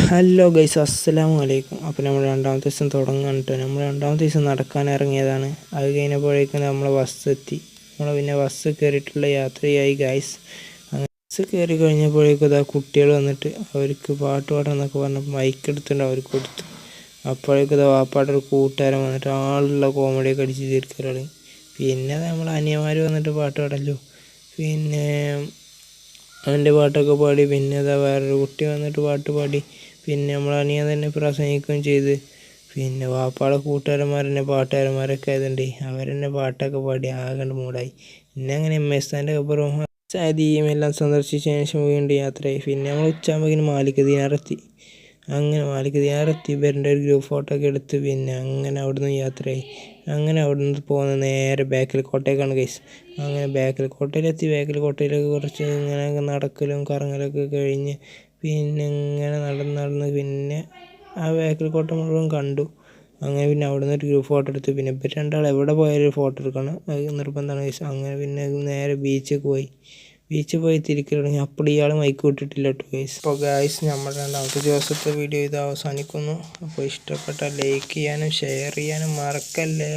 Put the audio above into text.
Hello guys, അസ്സലാമു അലൈക്കും. അപ്പോൾ നമ്മൾ രണ്ടാമത്തെ ദിവസം തുടങ്ങാൻ കേട്ടോ. നമ്മൾ രണ്ടാമത്തെ ദിവസം നടക്കാൻ ഇറങ്ങിയതാണ്. അത് കഴിഞ്ഞപ്പോഴേക്കും നമ്മളെ ബസ് എത്തി. നമ്മൾ പിന്നെ ബസ് കയറിയിട്ടുള്ള യാത്രയായി ഗൈസ്. അങ്ങനെ ബസ് കയറി കഴിഞ്ഞപ്പോഴേക്കും ഇതാ കുട്ടികൾ വന്നിട്ട് അവർക്ക് പാട്ട് പാടാന്നൊക്കെ പറഞ്ഞപ്പോൾ മൈക്ക് എടുത്തിട്ട് അവർക്ക് കൊടുത്തു. അപ്പോഴേക്കും ഇതാ വാപ്പാടെ ഒരു കൂട്ടുകാരൻ വന്നിട്ട് ആളുള്ള കോമഡിയൊക്കെ അടിച്ച് തീർക്കലാണ്. പിന്നെ നമ്മൾ അനിയന്മാർ വന്നിട്ട് പാട്ട് പാടല്ലോ. പിന്നെ അവൻ്റെ പാട്ടൊക്കെ പാടി. പിന്നെ അതാ വേറൊരു കുട്ടി വന്നിട്ട് പാട്ട് പാടി. പിന്നെ നമ്മൾ അനിയൻ തന്നെ പ്രസംഗിക്കുകയും ചെയ്ത്. പിന്നെ വാപ്പാടെ കൂട്ടുകാരന്മാരെന്നെ പാട്ടുകാരന്മാരൊക്കെ ആയതുകൊണ്ട് അവരെന്നെ പാട്ടൊക്കെ പാടി ആകെ മൂടായി. പിന്നെ അങ്ങനെ എം.എസ്.ൻ്റെ അപ്പുറം സാദിയും എല്ലാം സന്ദർശിച്ചതിന് ശേഷം വീണ്ടും യാത്രയായി. പിന്നെ നമ്മൾ ഉച്ചയാകുമ്പോഴേക്കും മാലിക് ദിനാറെത്തി. അങ്ങനെ മാലിക് ദിനാറെത്തി ഇവരുടെ ഒരു ഗ്രൂപ്പ് ഫോട്ടോ ഒക്കെ എടുത്ത് പിന്നെ അങ്ങനെ അവിടുന്ന് യാത്രയായി. അങ്ങനെ അവിടുന്ന് പോകുന്ന നേരെ ബേക്കൽ കോട്ടയ്ക്കാണ് ഗൈസ്. അങ്ങനെ ബേക്കൽ കോട്ടയിലെത്തി. ബേക്കൽ കോട്ടയിലൊക്കെ കുറച്ച് ഇങ്ങനെ നടക്കലും കറങ്ങലൊക്കെ കഴിഞ്ഞ് പിന്നെ ഇങ്ങനെ നടന്ന് പിന്നെ ആ ബേക്കൽ കോട്ട മുഴുവൻ കണ്ടു. അങ്ങനെ പിന്നെ അവിടുന്ന് ഒരു ഗ്രൂപ്പ് ഫോട്ടോ എടുത്തു. പിന്നെ ഇപ്പം രണ്ടാൾ എവിടെ പോയാലും ഫോട്ടോ എടുക്കണം, അത് നിർബന്ധമാണ് ഗൈസ്. അങ്ങനെ പിന്നെ നേരെ ബീച്ചിൽ പോയി തിരിക്കൽ തുടങ്ങി. അപ്പോൾ ഇയാൾ മൈക്ക് വിട്ടിട്ടില്ല കേട്ടോ ഗൈസ്. അപ്പോൾ ഗൈസ്, നമ്മൾ രണ്ടാമത്തെ ദിവസത്തെ വീഡിയോ ഇത് അവസാനിക്കുന്നു. അപ്പോൾ ഇഷ്ടപ്പെട്ടാൽ ലൈക്ക് ചെയ്യാനും ഷെയർ ചെയ്യാനും മറക്കല്ലേ.